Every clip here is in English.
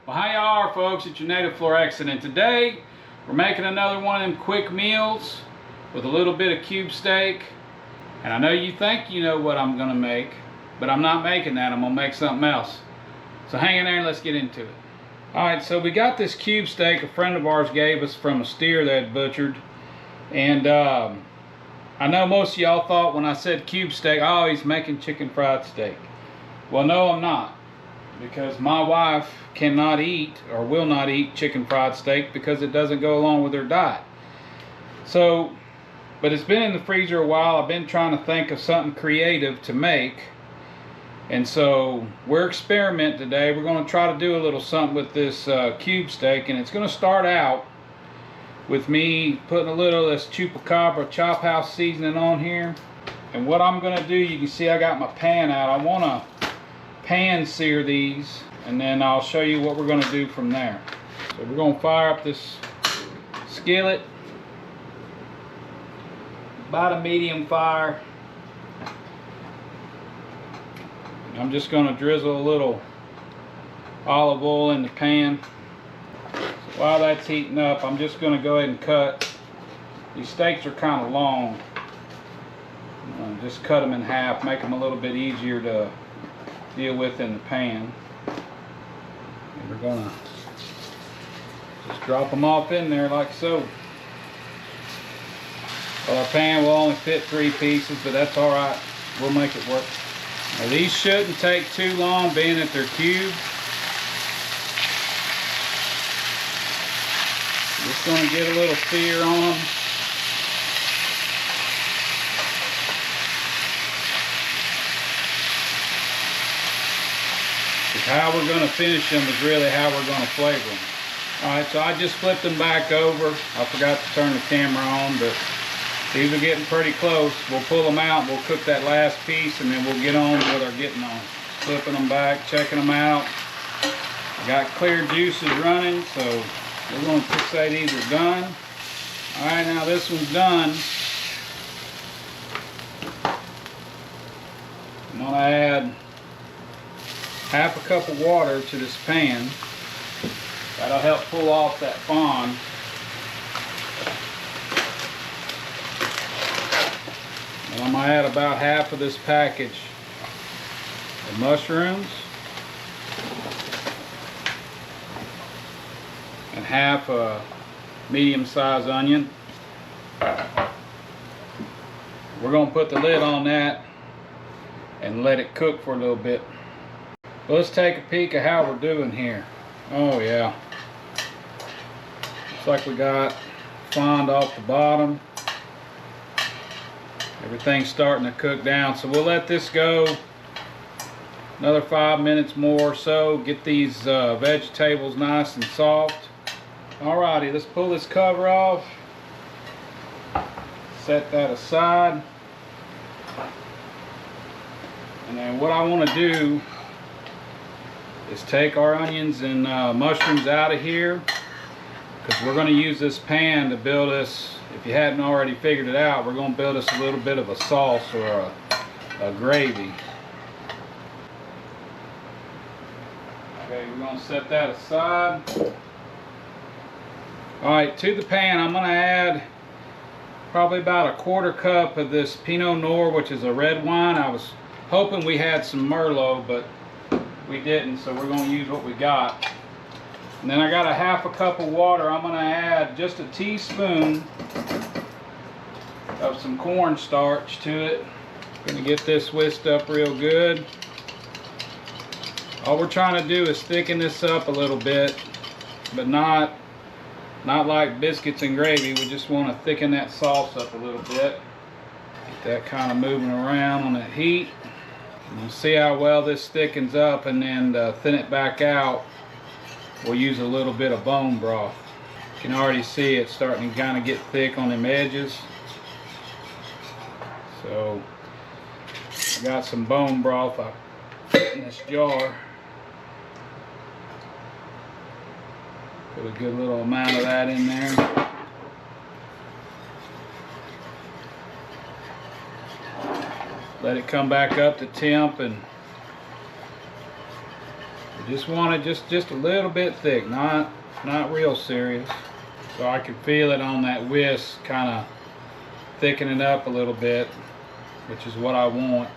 Well, how y'all are, folks? It's your native Flor-xan, and today we're making another one of them quick meals with a little bit of cube steak. And I know you think you know what I'm gonna make, but I'm not making that. I'm gonna make something else. So hang in there and let's get into it. Alright, so we got this cube steak a friend of ours gave us from a steer they had butchered. And I know most of y'all thought when I said cube steak, oh, he's making chicken fried steak. Well, no, I'm not. Because my wife cannot eat or will not eat chicken fried steak because it doesn't go along with her diet. So, but it's been in the freezer a while. I've been trying to think of something creative to make. And so we're experimenting today. We're going to try to do a little something with this cube steak. And it's going to start out with me putting a little of this chupacabra chop house seasoning on here. And what I'm going to do, you can see I got my pan out. I want to pan sear these, and then I'll show you what we're going to do from there. So we're going to fire up this skillet, about a medium fire. I'm just going to drizzle a little olive oil in the pan. So while that's heating up, I'm just going to go ahead and cut. These steaks are kind of long. Just cut them in half, make them a little bit easier to deal with in the pan. And we're gonna just drop them off in there like so. Well, our pan will only fit 3 pieces, but that's all right. We'll make it work. Now, these shouldn't take too long, being that they're cubed. Just gonna get a little sear on them. How we're going to finish them is really how we're going to flavor them. Alright, so I just flipped them back over. I forgot to turn the camera on, but these are getting pretty close. We'll pull them out, we'll cook that last piece, and then we'll get on with our getting on. Flipping them back, checking them out. I got clear juices running, so we're going to say these are done. Alright, now this one's done. I'm going to add half a cup of water to this pan. That'll help pull off that fond. And I'm going to add about half of this package of mushrooms and half a medium-sized onion. We're going to put the lid on that and let it cook for a little bit. Well, let's take a peek at how we're doing here. Oh yeah. Looks like we got fond off the bottom. Everything's starting to cook down. So we'll let this go another 5 minutes more or so. Get these vegetables nice and soft. Alrighty, let's pull this cover off. Set that aside. And then what I want to do is take our onions and mushrooms out of here, because we're going to use this pan to build us, if you hadn't already figured it out, we're going to build us a little bit of a sauce or a gravy. Okay, we're going to set that aside. Alright, to the pan I'm going to add probably about a 1/4 cup of this Pinot Noir, which is a red wine. I was hoping we had some Merlot, but we didn't, so we're going to use what we got. And then I got a half a cup of water. I'm going to add just a teaspoon of some cornstarch to it. Going to get this whisked up real good. All we're trying to do is thicken this up a little bit, but not like biscuits and gravy. We just want to thicken that sauce up a little bit. Get that kind of moving around on that heat. You'll see how well this thickens up, and then to thin it back out, we'll use a little bit of bone broth. You can already see it starting to kind of get thick on them edges. So I got some bone broth I put in this jar. Put a good little amount of that in there. Let it come back up to temp, and I just want it just a little bit thick, not real serious. So I can feel it on that whisk kind of thickening up a little bit, which is what I want.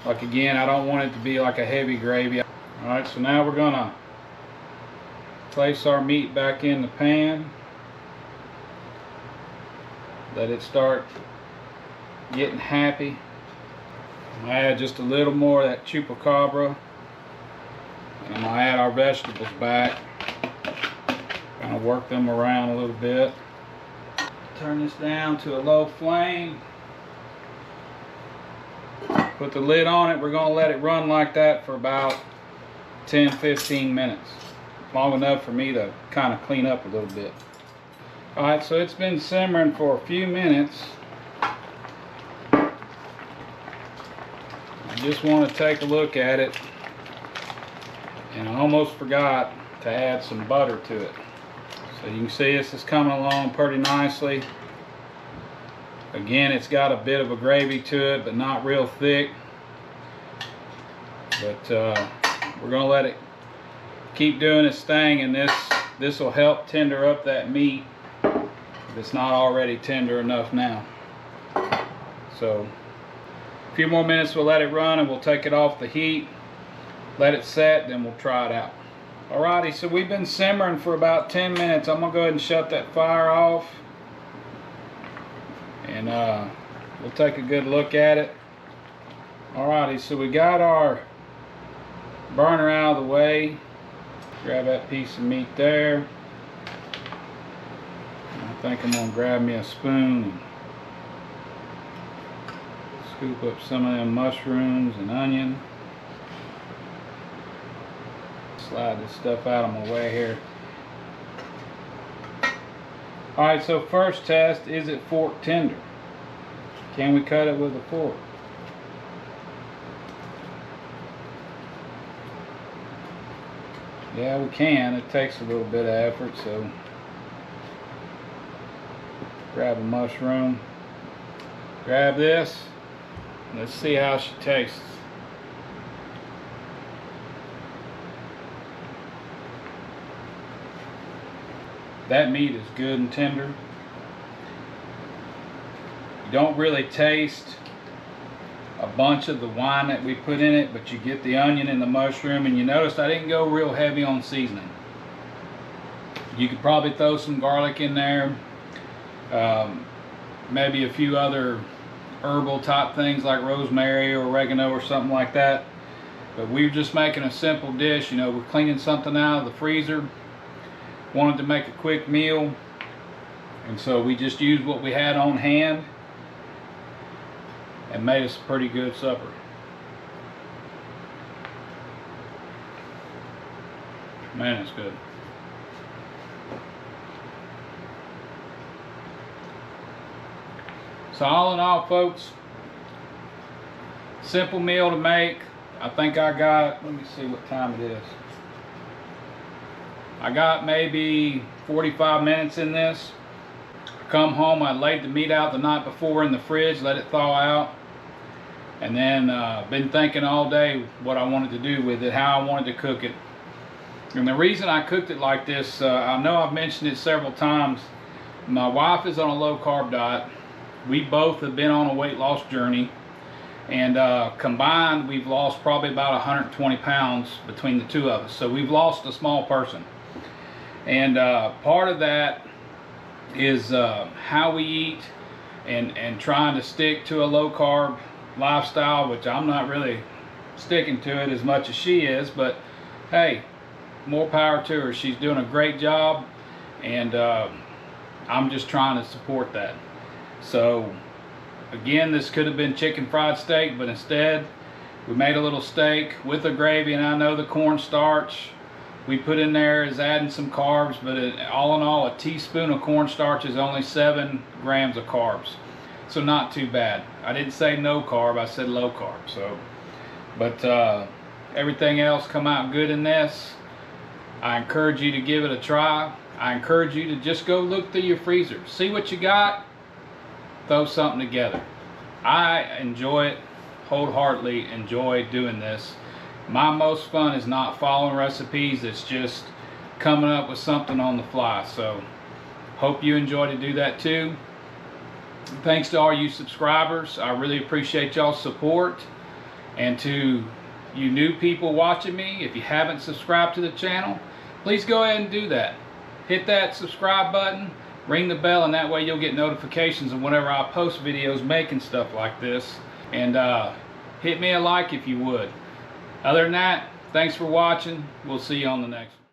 Like again, I don't want it to be like a heavy gravy. Alright, so now we're gonna place our meat back in the pan. Let it start getting happy. I'm gonna add just a little more of that chupacabra. And I'm gonna add our vegetables back. Kind of work them around a little bit. Turn this down to a low flame. Put the lid on it. We're gonna let it run like that for about 10-15 minutes. Long enough for me to kind of clean up a little bit. Alright, so it's been simmering for a few minutes. I just want to take a look at it. And I almost forgot to add some butter to it. So you can see this is coming along pretty nicely. Again, it's got a bit of a gravy to it, but not real thick. But we're going to let it keep doing its thing, and this will help tender up that meat if it's not already tender enough now. So a few more minutes, we'll let it run, and we'll take it off the heat, let it set, then we'll try it out. Alrighty, so we've been simmering for about 10 minutes. I'm going to go ahead and shut that fire off. And we'll take a good look at it. Alrighty, so we got our burner out of the way. Grab that piece of meat there. I think I'm going to grab me a spoon and scoop up some of them mushrooms and onion. Slide this stuff out of my way here. Alright, so first test, is it fork tender? Can we cut it with a fork? Yeah, we can. It takes a little bit of effort, so grab a mushroom. Grab this. Let's see how she tastes. That meat is good and tender. You don't really taste a bunch of the wine that we put in it, but you get the onion and the mushroom, and you notice I didn't go real heavy on seasoning. You could probably throw some garlic in there, maybe a few other herbal type things like rosemary or oregano or something like that. But we're just making a simple dish. You know, we're cleaning something out of the freezer. Wanted to make a quick meal, and so we just used what we had on hand and made us a pretty good supper. Man, it's good. So all in all, folks, simple meal to make. I think I got, let me see what time it is. I got maybe 45 minutes in this. I come home, I laid the meat out the night before in the fridge, let it thaw out. And then been thinking all day what I wanted to do with it, how I wanted to cook it. And the reason I cooked it like this, I know I've mentioned it several times. My wife is on a low carb diet. We both have been on a weight loss journey. And combined, we've lost probably about 120 pounds between the two of us. So we've lost a small person. And part of that is how we eat and trying to stick to a low carb lifestyle, which I'm not really sticking to it as much as she is, but hey, more power to her. She's doing a great job, and I'm just trying to support that. So again, this could have been chicken fried steak, but instead we made a little steak with the gravy, and I know the cornstarch we put in there is adding some carbs, but all in all, a teaspoon of cornstarch is only 7 grams of carbs. So not too bad. I didn't say no carb, I said low carb. So, but everything else come out good in this. I encourage you to give it a try. I encourage you to just go look through your freezer, see what you got, throw something together. I enjoy it, wholeheartedly enjoy doing this. My most fun is not following recipes, it's just coming up with something on the fly. So hope you enjoy to do that too. Thanks to all you subscribers. I really appreciate y'all's support. And to you new people watching me, if you haven't subscribed to the channel, please go ahead and do that. Hit that subscribe button, ring the bell, and that way you'll get notifications of whenever I post videos making stuff like this. And hit me a like if you would. Other than that, thanks for watching. We'll see you on the next one.